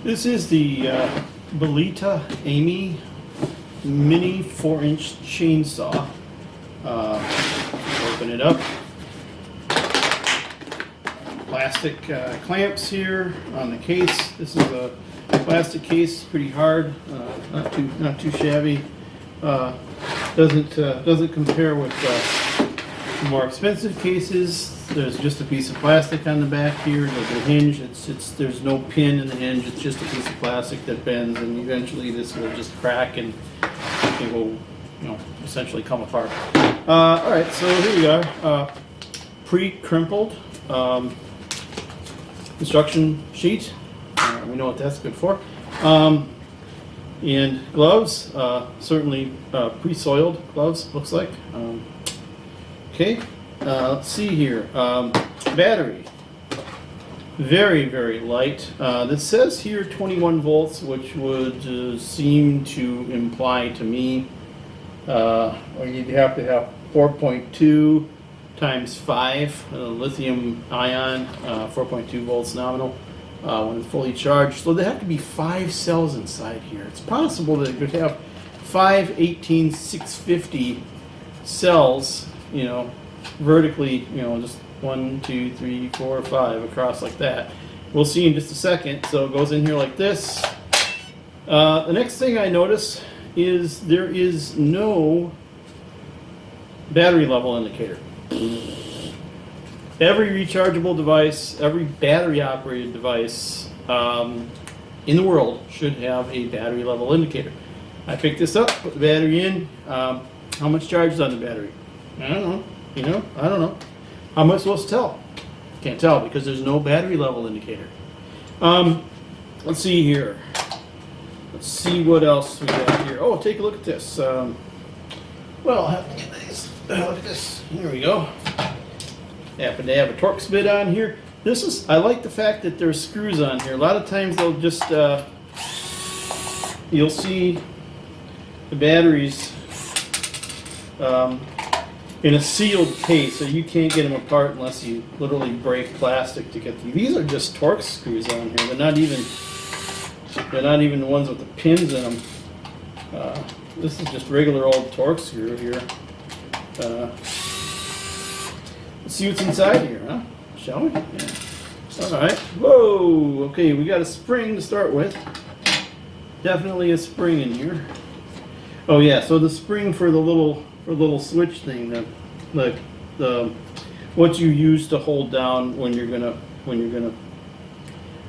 This is the Belita Amy Mini 4-inch chainsaw. Open it up. Plastic clamps here on the case. This is a plastic case, pretty hard, not too shabby. Doesn't compare with more expensive cases. There's just a piece of plastic on the back here. There's a hinge. There's no pin in the hinge. It's just a piece of plastic that bends, and eventually this will just crack and it will, essentially come apart. All right, so here we are. Pre-crimpled instruction sheet. We know what that's good for. And gloves, certainly pre-soiled gloves, looks like. Okay, let's see here. Battery, very, very light. This says here 21 volts, which would seem to imply to me you'd have to have 4.2 times 5 lithium ion, 4.2 volts nominal when it's fully charged. So there have to be 5 cells inside here. It's possible that it could have 5 18650 cells, vertically, just 1, 2, 3, 4, 5 across like that. We'll see in just a second. So it goes in here like this. The next thing I notice is there is no battery level indicator. Every rechargeable device, every battery operated device in the world should have a battery level indicator. I picked this up, put the battery in. How much charge is on the battery? I don't know. I don't know. How am I supposed to tell? Can't tell because there's no battery level indicator. Let's see here. Let's see what else we got here. Oh, take a look at this. Well, I'll have to get this. Look at this. Here we go. Happen to have a Torx bit on here. I like the fact that there's screws on here. A lot of times they'll just, you'll see the batteries in a sealed case, so you can't get them apart unless you literally break plastic to get them. These are just Torx screws on here. They're not even the ones with the pins in them. This is just regular old Torx screw here. Let's see what's inside here, huh? Shall we? Yeah. All right. Whoa. Okay, we got a spring to start with. Definitely a spring in here. Oh yeah. So the spring for the little switch thing, the what you use to hold down when you're gonna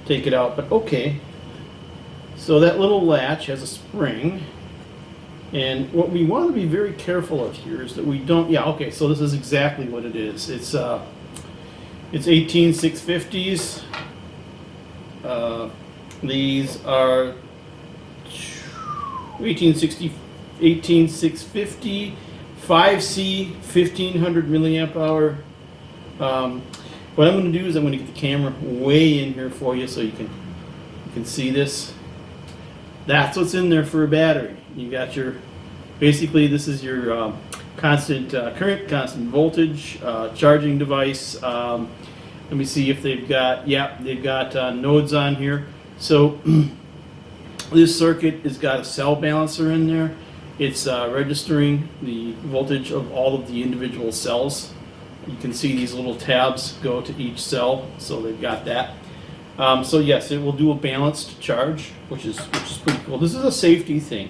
take it out. But okay. So that little latch has a spring. And what we want to be very careful of here is that we don't, okay, so this is exactly what it is. It's 18650s. These are 18650, 5C, 1500 milliamp hour. What I'm going to do is I'm going to get the camera way in here for you so you can see this. That's what's in there for a battery. You got basically this is your constant current, constant voltage charging device. Let me see if they've got, they've got nodes on here. So this circuit has got a cell balancer in there. It's registering the voltage of all of the individual cells. You can see these little tabs go to each cell, so they've got that. So yes, it will do a balanced charge, which is pretty cool. This is a safety thing.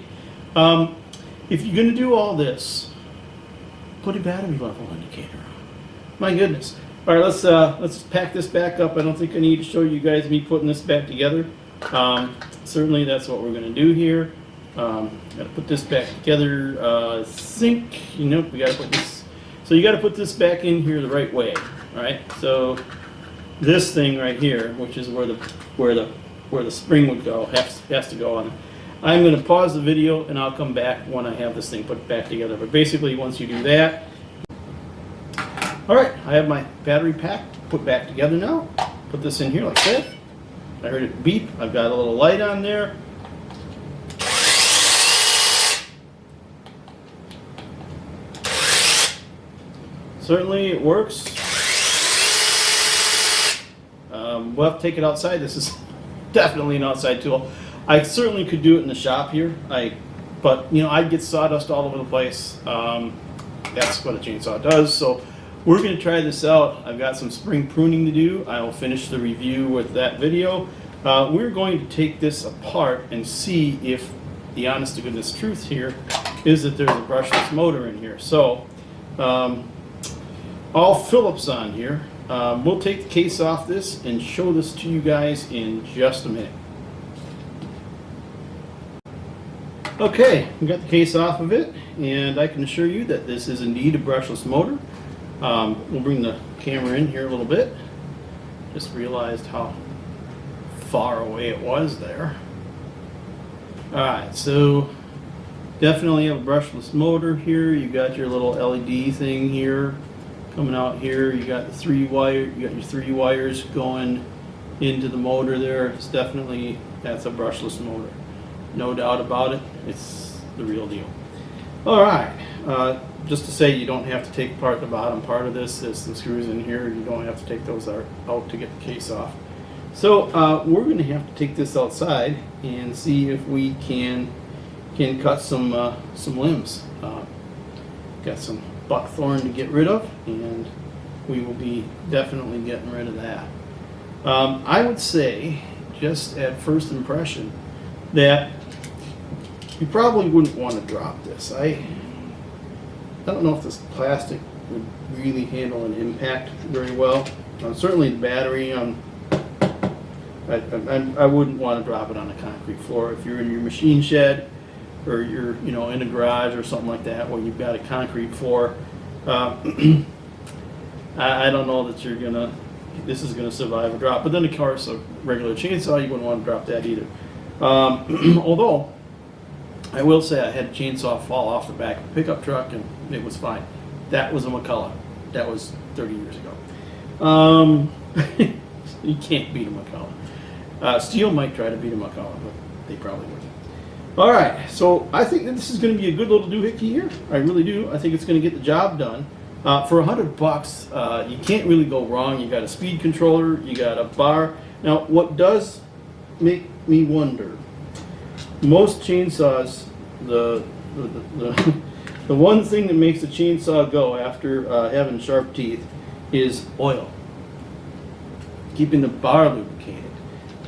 If you're going to do all this, put a battery level indicator on. My goodness. All right, let's pack this back up. I don't think I need to show you guys me putting this back together. Certainly, that's what we're going to do here. Got to put this back together. We got to put this. So you got to put this back in here the right way. All right. So this thing right here, which is where the spring would go, has to go on. I'm going to pause the video and I'll come back when I have this thing put back together. But basically, once you do that, all right, I have my battery pack put back together now. Put this in here like that. I heard it beep. I've got a little light on there. Certainly it works. We'll have to take it outside. This is definitely an outside tool. I certainly could do it in the shop here. But you know, I'd get sawdust all over the place. That's what a chainsaw does. So we're going to try this out. I've got some spring pruning to do. I will finish the review with that video. We're going to take this apart and see if the honest to goodness truth here is that there's a brushless motor in here. So all Phillips on here. We'll take the case off this and show this to you guys in just a minute. Okay, we got the case off of it, and I can assure you that this is indeed a brushless motor. We'll bring the camera in here a little bit. Just realized how far away it was there. Alright, so definitely have a brushless motor here. You got your little LED thing here coming out here. You got the your three wires going into the motor there. It's definitely, that's a brushless motor. No doubt about it. It's the real deal. Alright, just to say, you don't have to take apart the bottom part of this. There's some screws in here. You don't have to take those out to get the case off. So we're going to have to take this outside and see if we can cut some limbs. Got some buckthorn to get rid of, and we will be definitely getting rid of that. I would say, just at first impression, that you probably wouldn't want to drop this. I don't know if this plastic would really handle an impact very well. Certainly the battery, I wouldn't want to drop it on a concrete floor. If you're in your machine shed, or you're in a garage or something like that where you've got a concrete floor, I don't know that this is gonna survive a drop. But then of course a regular chainsaw, you wouldn't want to drop that either. Although I will say I had a chainsaw fall off the back of a pickup truck and it was fine. That was a McCullough. That was 30 years ago. You can't beat a McCullough. Steel might try to beat a McCullough, but they probably wouldn't. All right, so I think that this is going to be a good little doohickey here. I really do. I think it's going to get the job done. For $100, you can't really go wrong. You got a speed controller, you got a bar. Now, what does make me wonder? Most chainsaws, the one thing that makes a chainsaw go after having sharp teeth is oil, keeping the bar lubricated.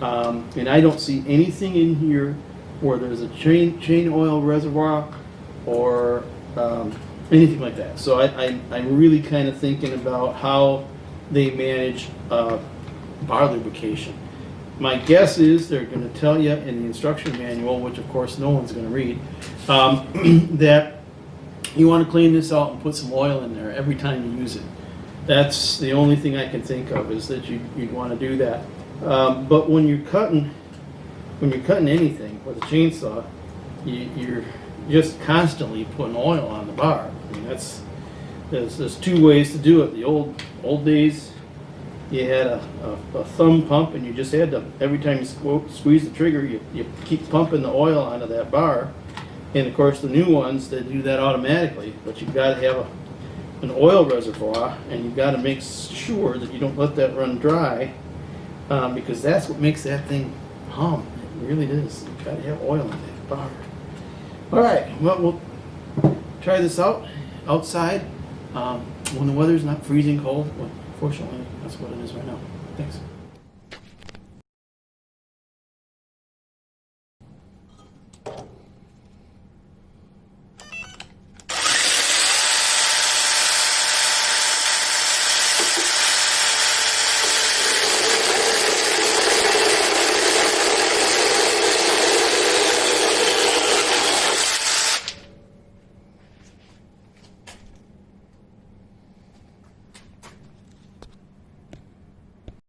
And I don't see anything in here where there's a chain oil reservoir or anything like that. So I'm really kind of thinking about how they manage bar lubrication. My guess is they're going to tell you in the instruction manual, which of course no one's going to read, that you want to clean this out and put some oil in there every time you use it. That's the only thing I can think of, is that you'd want to do that. But when you're cutting anything with a chainsaw, you're just constantly putting oil on the bar. I mean, there's two ways to do it. The old days, you had a thumb pump, and you just had to, every time you squeeze the trigger, you keep pumping the oil onto that bar. And of course, the new ones, they do that automatically, but you've got to have an oil reservoir, and you've got to make sure that you don't let that run dry, because that's what makes that thing hum. It really is. You've got to have oil in that bar. All right, well, we'll try this out outside when the weather's not freezing cold. Well, fortunately, that's what it is right now. Thanks.